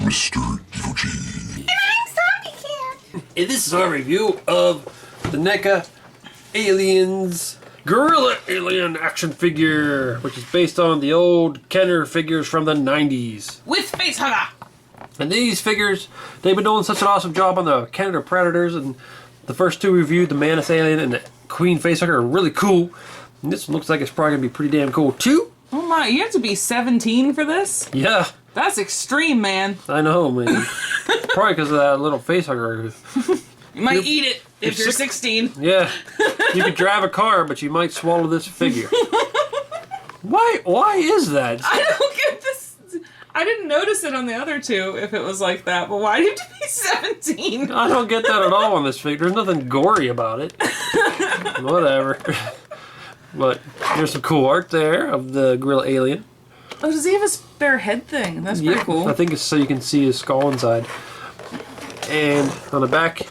Mr. Evilcheese. And I'm Zombie Cat. And this is our review of the NECA Aliens Gorilla Alien action figure, which is based on the old Kenner figures from the 90s. With face hugger. And these figures, they've been doing such an awesome job on the Canada Predators, and the first two reviewed, the Manus Alien and the Queen Facehugger, are really cool. And this one looks like it's probably going to be pretty damn cool too. Oh my, you have to be 17 for this? Yeah. That's extreme, man. I know, man. Probably because of that little facehugger. You might eat it if you're 16. Yeah. You could drive a car, but you might swallow this figure. Why is that? I don't get this. I didn't notice it on the other two if it was like that, but why do you have to be 17? I don't get that at all on this figure. There's nothing gory about it. Whatever. But there's some cool art there of the Gorilla Alien. Oh, does he have a spare head thing? That's pretty cool. I think it's so you can see his skull inside. And on the back,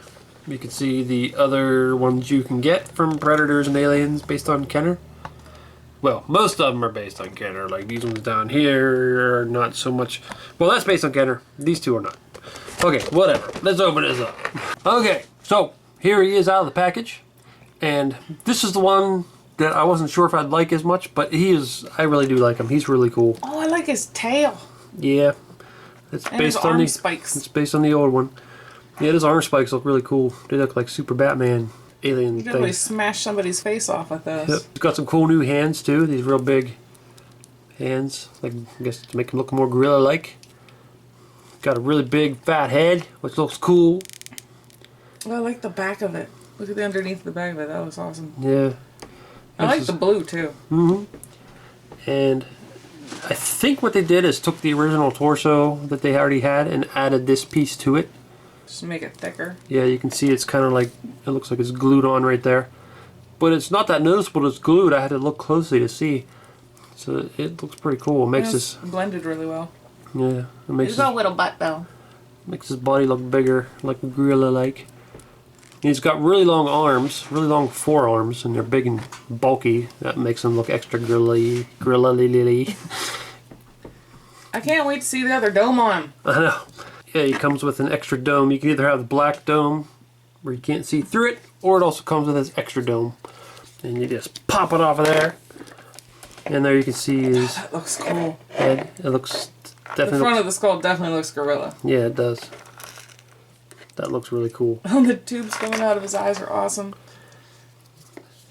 you can see the other ones you can get from Predators and Aliens based on Kenner. Well, most of them are based on Kenner. Like these ones down here are not so much. Well, that's based on Kenner. These two are not. Okay, whatever. Let's open this up. Okay, so here he is out of the package. And this is the one that I wasn't sure if I'd like as much, but I really do like him. He's really cool. Oh, I like his tail. Yeah. It's And based his on arm the spikes. It's based on the old one. Yeah, his arm spikes look really cool. They look like Super Batman alien You could really things. smash somebody's face off with those. Yep. He's got some cool new hands too. These real big hands, like I guess to make him look more gorilla-like. Got a really big fat head, which looks cool. Oh, I like the back of it. Look at the underneath the back of it. That was awesome. Yeah. I like the blue too. And I think what they did is took the original torso that they already had and added this piece to it. Just to make it thicker. Yeah, you can see it's kind of like, it looks like it's glued on right there. But it's not that noticeable that it's glued. I had to look closely to see. So it looks pretty cool. It makes this, blended really well. yeah, it makes He's got a little butt though. makes his body look bigger, like gorilla-like. He's got really long arms, really long forearms, and they're big and bulky. That makes him look extra gorilla-ly. I can't wait to see the other dome on him. I know. Yeah, he comes with an extra dome. You can either have the black dome, where you can't see through it, or it also comes with this extra dome. And you just pop it off of there. And there you can see his That looks cool. head. It looks The definitely. front of the skull definitely looks gorilla. Yeah, it does. That looks really cool. The tubes coming out of his eyes are awesome.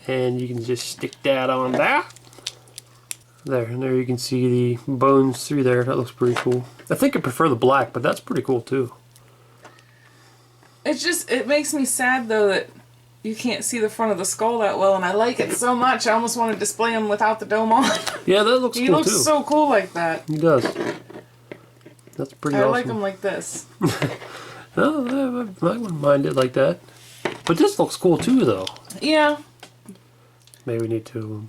And you can just stick that on there. There, and there you can see the bones through there. That looks pretty cool. I think I prefer the black, but that's pretty cool too. It makes me sad though that you can't see the front of the skull that well, and I like it so much I almost want to display him without the dome on. Yeah, that looks He cool looks too. so cool like that. He does. That's pretty I awesome. like him like this. No, I wouldn't mind it like that. But this looks cool too, though. Yeah, Maybe we need to.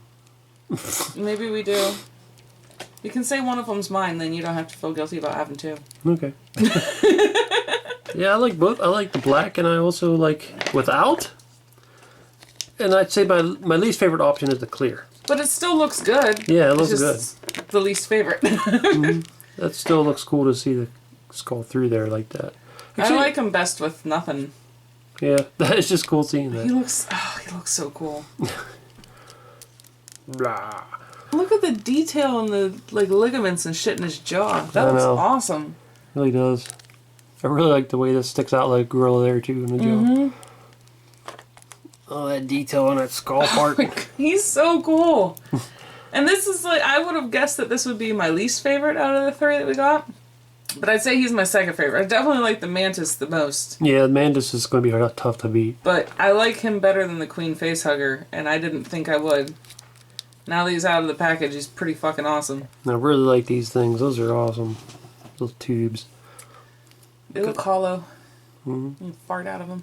maybe we do. You can say one of them's mine, then you don't have to feel guilty about having two. Okay. Yeah, I like both. I like the black, and I also like without. And I'd say my least favorite option is the clear. But it still looks good. Yeah, it looks It's good. just the least favorite. That still looks cool to see the skull through there like that. I Actually, like him best with nothing. Yeah, that is just cool seeing He that. looks so cool. Blah. Look at the detail in the ligaments and shit in his jaw. That I looks know. awesome. Really does. I really like the way this sticks out like a gorilla there too in the jaw. Oh, that detail on that skull part. He's so cool. And this is I would have guessed that this would be my least favorite out of the three that we got. But I'd say he's my second favorite. I definitely like the Mantis the most. Yeah, Mantis is going to be tough to beat. But I like him better than the Queen Facehugger, and I didn't think I would. Now that he's out of the package, he's pretty fucking awesome. I really like these things. Those are awesome. Those tubes. They look hollow. You can fart out of them.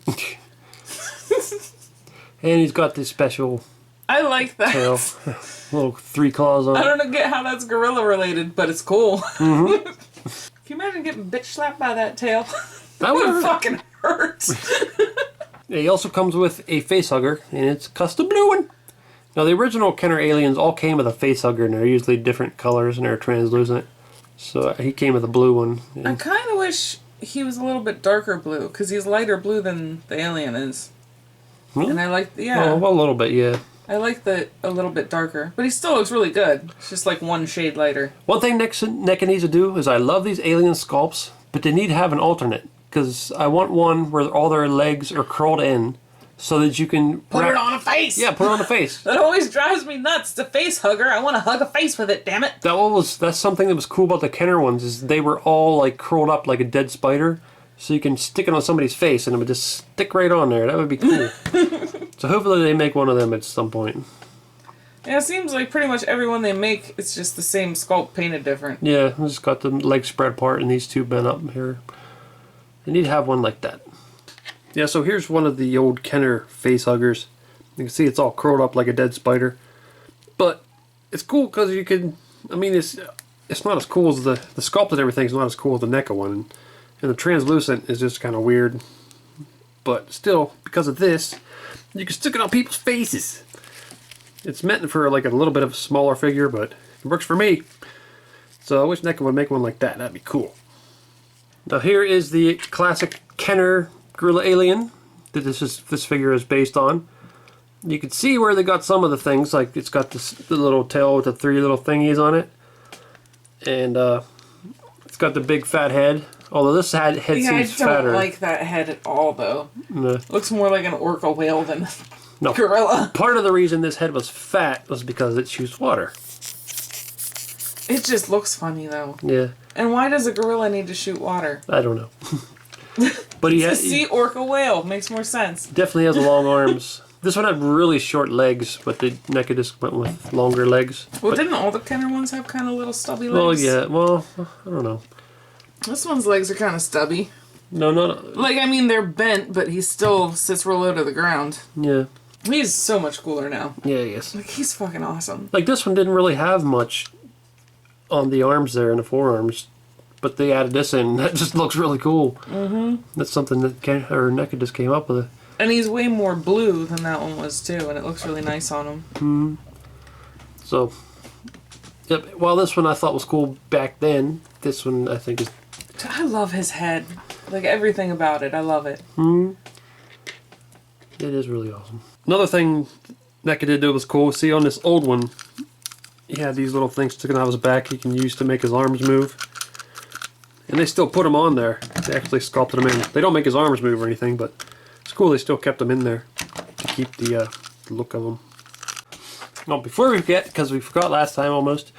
And he's got this special I like that. tail. Little 3 claws on I it. don't get how that's gorilla related, but it's cool. Can you imagine getting bitch slapped by that tail? That would It hurt. fucking hurts. He also comes with a facehugger, and it's a custom blue one. Now, the original Kenner aliens all came with a facehugger, and they're usually different colors, and they're translucent. So he came with a blue one. I kind of wish he was a little bit darker blue, because he's lighter blue than the alien is. Hmm? And I like, yeah. Oh, well, a little bit, yeah. I like the a little bit darker. But he still looks really good. It's just like one shade lighter. One thing NECA needs to do is I love these alien sculpts, but they need to have an alternate. Because I want one where all their legs are curled in so that you can... Put it on a face! Yeah, put it on the face. That always drives me nuts. The face hugger. I want to hug a face with it, damn it. That's something that was cool about the Kenner ones, is they were all like curled up like a dead spider. So you can stick it on somebody's face and it would just stick right on there. That would be cool. So hopefully they make one of them at some point. Yeah, it seems like pretty much everyone they make, it's just the same sculpt painted different. Yeah, I just got the legs spread apart and these two bent up here. They need to have one like that. Yeah, so here's one of the old Kenner face huggers. You can see it's all curled up like a dead spider. But it's cool because you can, I mean, it's not as cool as the sculpted everything's not as cool as the NECA one. And the translucent is just kind of weird. But still, because of this, you can stick it on people's faces. It's meant for like a little bit of a smaller figure, but it works for me. So I wish NECA would make one like that. That'd be cool. Now here is the classic Kenner Gorilla Alien that this figure is based on. You can see where they got some of the things, like it's got the little tail with the 3 little thingies on it. And it's got the big fat head. Although this head seems fatter. I don't like that head at all, though. No. Looks more like an orca whale than No. gorilla. Part of the reason this head was fat was because it shoots water. It just looks funny, though. Yeah. And why does a gorilla need to shoot water? I don't know. But he It's a sea orca whale. Makes more sense. definitely has long arms. This one had really short legs, but the NECA just went with longer legs. Well, but, didn't all the Kenner ones have kind of little stubby well, legs? yeah. Well, I don't know. This one's legs are kind of stubby. No. Like, I mean, they're bent, but he still sits real low to the ground. Yeah. He's so much cooler now. Yeah, yes. Like, he's fucking awesome. Like, this one didn't really have much on the arms there and the forearms, but they added this in. That just looks really cool. Mm-hmm. That's something that NECA just came up with. And he's way more blue than that one was, too, and it looks really nice on him. Mm-hmm. So, yep. While this one I thought was cool back then, this one I think is... I love his head. Like, everything about it. I love it. It is really awesome. Another thing NECA did that was cool, see on this old one, he had these little things sticking out of his back he can use to make his arms move. And they still put them on there. They actually sculpted them in. They don't make his arms move or anything, but it's cool they still kept them in there to keep the look of them. Now, before we forget, because we forgot last time almost,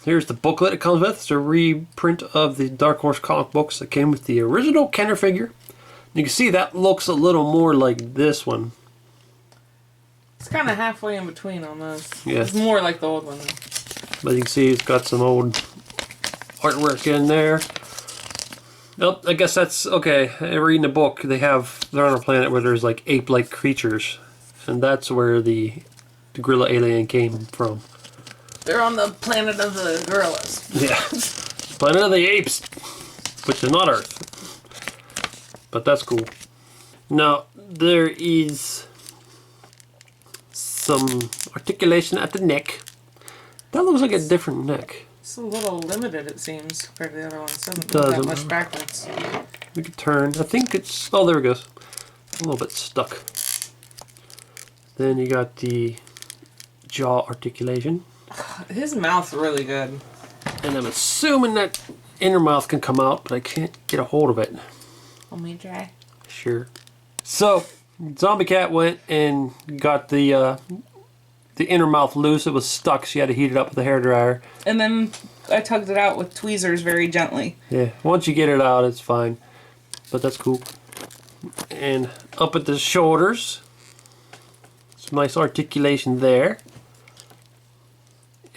here's the booklet it comes with. It's a reprint of the Dark Horse comic books that came with the original Kenner figure. You can see that looks a little more like this one. It's kind of halfway in between almost. Yeah. It's more like the old one. But you can see it's got some old artwork in there. Nope, I guess that's okay. Reading the book, they're on a planet where there's like ape-like creatures, and that's where the gorilla alien came from. They're on the planet of the gorillas. Yeah, planet of the apes, which is not Earth. But that's cool. Now there is some articulation at the neck. That looks like a different neck. It's a little limited, it seems, compared to the other ones. It doesn't look that much backwards. We can turn. I think it's... Oh, there it goes. A little bit stuck. Then you got the jaw articulation. His mouth's really good. And I'm assuming that inner mouth can come out, but I can't get a hold of it. Let me try. Sure. So, Zombie Cat went and got the inner mouth loose. It was stuck, so you had to heat it up with a hairdryer. And then I tugged it out with tweezers very gently. Yeah, once you get it out, it's fine. But that's cool. And up at the shoulders, some nice articulation there.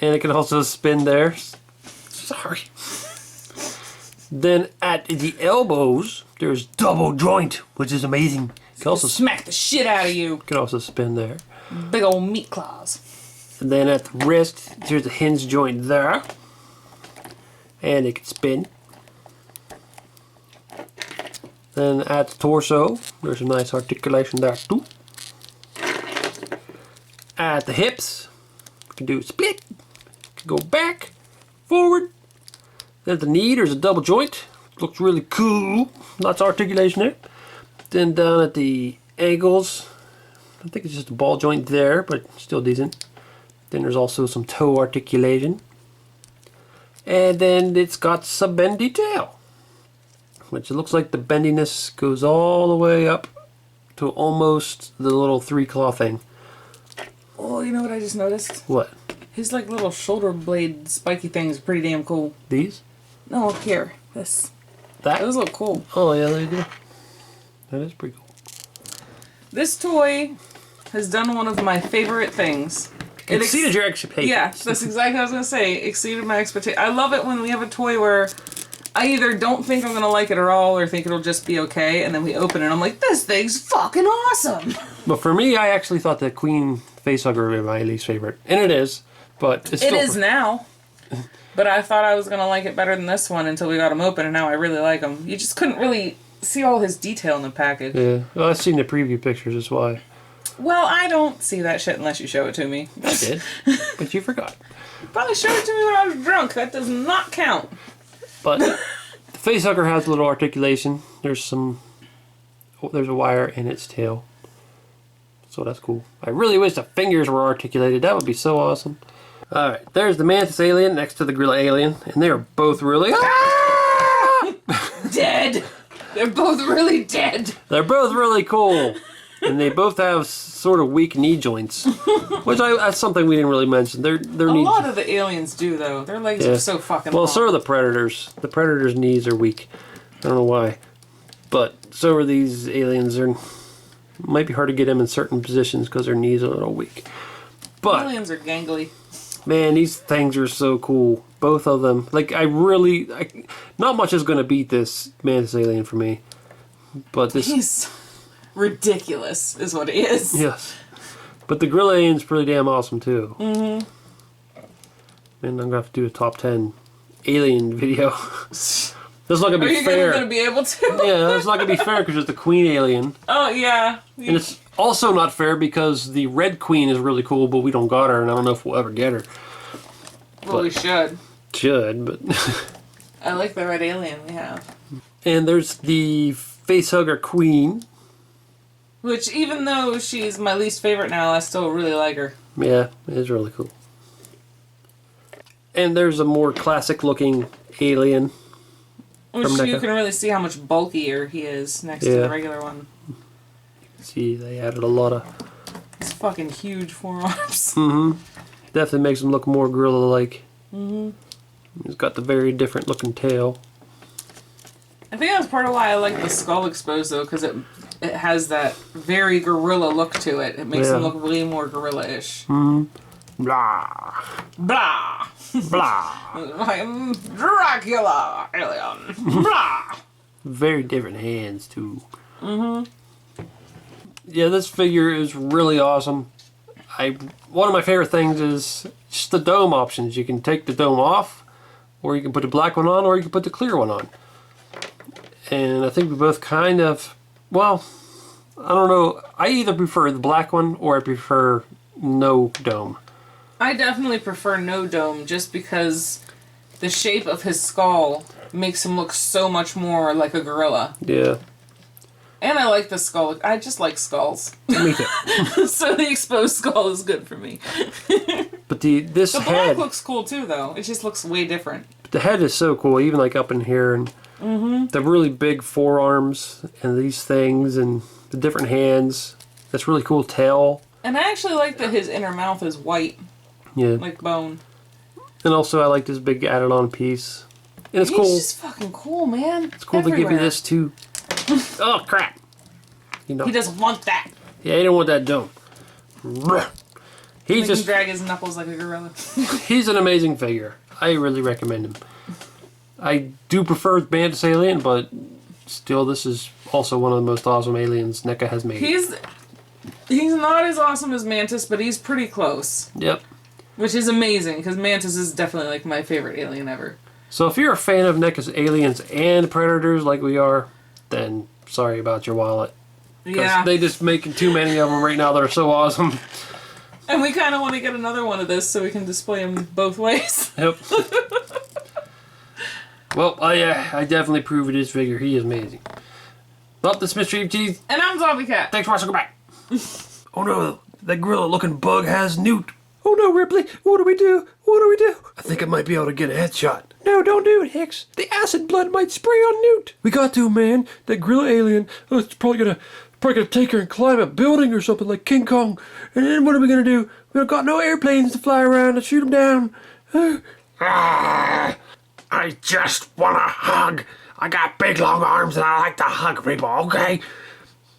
And it can also spin there. Sorry. Then at the elbows, there's double joint, which is amazing. You can also smack the shit out of you. Can also spin there. Big old meat claws. And then at the wrist, there's a hinge joint there. And it can spin. Then at the torso, there's a nice articulation there too. At the hips, you can do a split. You can go back, forward. Then at the knee, there's a double joint, looks really cool. Lots of articulation there. Then down at the ankles, I think it's just a ball joint there, but still decent. Then there's also some toe articulation. And then it's got some bendy tail, which it looks like the bendiness goes all the way up to almost the little 3-claw thing. Oh, you know what I just noticed? What? His like little shoulder blade spiky thing is pretty damn cool. These? No, up here. This. That? Those look cool. Oh yeah, they do. That is pretty cool. This toy has done one of my favorite things. It exceeded your expectations. Yeah, that's exactly what I was going to say. Exceeded my expectations. I love it when we have a toy where I either don't think I'm going to like it at all or think it'll just be okay, and then we open it and I'm like, this thing's fucking awesome! But for me, I actually thought the Queen facehugger would be my least favorite. And it is, but it's still... It is now. But I thought I was going to like it better than this one until we got him open, and now I really like him. You just couldn't really see all his detail in the package. Yeah, well, I've seen the preview pictures, that's why. Well, I don't see that shit unless you show it to me. I did, but you forgot. You probably showed it to me when I was drunk. That does not count. But the facehugger has a little articulation. There's a wire in its tail. So that's cool. I really wish the fingers were articulated. That would be so awesome. Alright, there's the mantis alien next to the gorilla alien. And they are both really... Dead! They're both really dead. They're both really cool. And they both have sort of weak knee joints. Which that's something we didn't really mention. Their A knees... lot of the aliens do, though. Their legs are so fucking long. Well, so are the predators. The predators' knees are weak. I don't know why. But so are these aliens. It might be hard to get them in certain positions because their knees are a little weak. But aliens are gangly. man, these things are so cool. Both of them. Like, not much is going to beat this mantis alien for me. But this... He's ridiculous, is what he is. Yes. But the gorilla alien's pretty damn awesome, too. Mm-hmm. And I'm going to have to do a top 10 alien video. That's not going to be fair. Are you going to be able to? Yeah, that's not going to be fair because it's the queen alien. Oh, yeah. And it's also not fair because the red queen is really cool, but we don't got her, and I don't know if we'll ever get her. Well, we should. Should, but... I like the red alien we have. And there's the facehugger queen. Which, even though she's my least favorite now, I still really like her. Yeah, it is really cool. And there's a more classic-looking alien. Which you can really see how much bulkier he is next to the regular one. See, they added a lot of... His fucking huge forearms. Mm-hmm. Definitely makes him look more gorilla-like. Mm-hmm. He's got the very different looking tail. I think that's part of why I like the skull exposed, though, because it has that very gorilla look to it. It makes him look way more gorilla-ish. Mm-hmm. Blah. Blah. Blah. I'm Dracula alien. Blah. Very different hands, too. Mm-hmm. Yeah, this figure is really awesome. One of my favorite things is just the dome options. You can take the dome off, or you can put the black one on, or you can put the clear one on. And I think we both kind of, well, I don't know. I either prefer the black one, or I prefer no dome. I definitely prefer no dome, just because the shape of his skull makes him look so much more like a gorilla. Yeah. And I like the skull. I just like skulls. Me too. So the exposed skull is good for me. But the black looks cool too, though. It just looks way different. The head is so cool, even like up in here, and the really big forearms and these things and the different hands. That's really cool tail. And I actually like that his inner mouth is white. Yeah. Like bone. And also I like this big added on piece. And it's cool. He's just fucking cool, man. It's cool to give you this too. Oh crap! You know. He doesn't want that. Yeah, he don't want that dome. He Make him drag his knuckles like a gorilla. He's an amazing figure. I really recommend him. I do prefer Mantis Alien, but still, this is also one of the most awesome aliens NECA has made. He's not as awesome as Mantis, but he's pretty close. Yep. Which is amazing, because Mantis is definitely like my favorite alien ever. So if you're a fan of NECA's aliens and predators like we are, then sorry about your wallet. Yeah. They just making too many of them right now that are so awesome. And we kind of want to get another one of this so we can display them both ways. Yep. Well, I definitely approve of his figure. He is amazing. Well, this is Mr. Evilcheese. And I'm Zombie Cat. Thanks for watching. Goodbye. Oh no, that gorilla-looking bug has Newt. Oh no, Ripley, what do we do? What do we do? I think I might be able to get a headshot. No, don't do it, Hicks. The acid blood might spray on Newt. We got to, man. That gorilla alien, it's probably gonna take her and climb a building or something like King Kong. And then what are we gonna do? We've got no airplanes to fly around to shoot him down. I just want a hug. I got big long arms and I like to hug people, okay?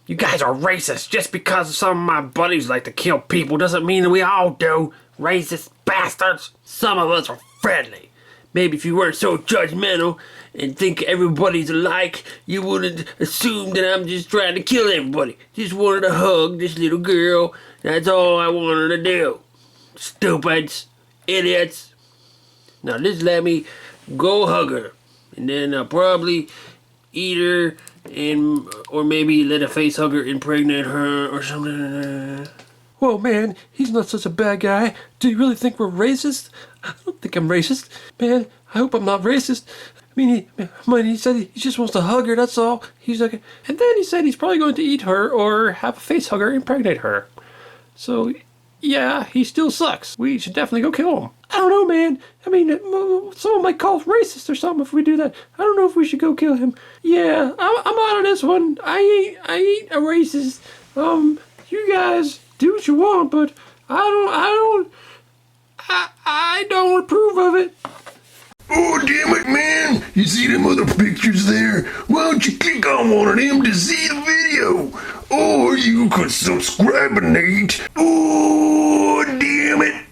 You guys are racist. Just because some of my buddies like to kill people doesn't mean that we all do. Racist bastards. Some of us are friendly. Maybe if you weren't so judgmental and think everybody's alike, you wouldn't assume that I'm just trying to kill everybody. Just wanted to hug this little girl. That's all I wanted to do. Stupids. Idiots. Now just let me go hug her. And then I'll probably eat her or maybe let a face hugger impregnate her or something. Whoa, man, he's not such a bad guy. Do you really think we're racist? I don't think I'm racist. Man, I hope I'm not racist. He said he just wants to hug her, that's all. He's like, and then he said he's probably going to eat her or have a face hugger impregnate her. So, yeah, he still sucks. We should definitely go kill him. I don't know, man. Someone might call us racist or something if we do that. I don't know if we should go kill him. Yeah, I'm out of this one. I ain't a racist. You guys do what you want, but I don't approve of it. Oh, damn it, man. You see them other pictures there? Why don't you click on one of them to see the video? Or you could subscribe, Nate. Oh, damn it.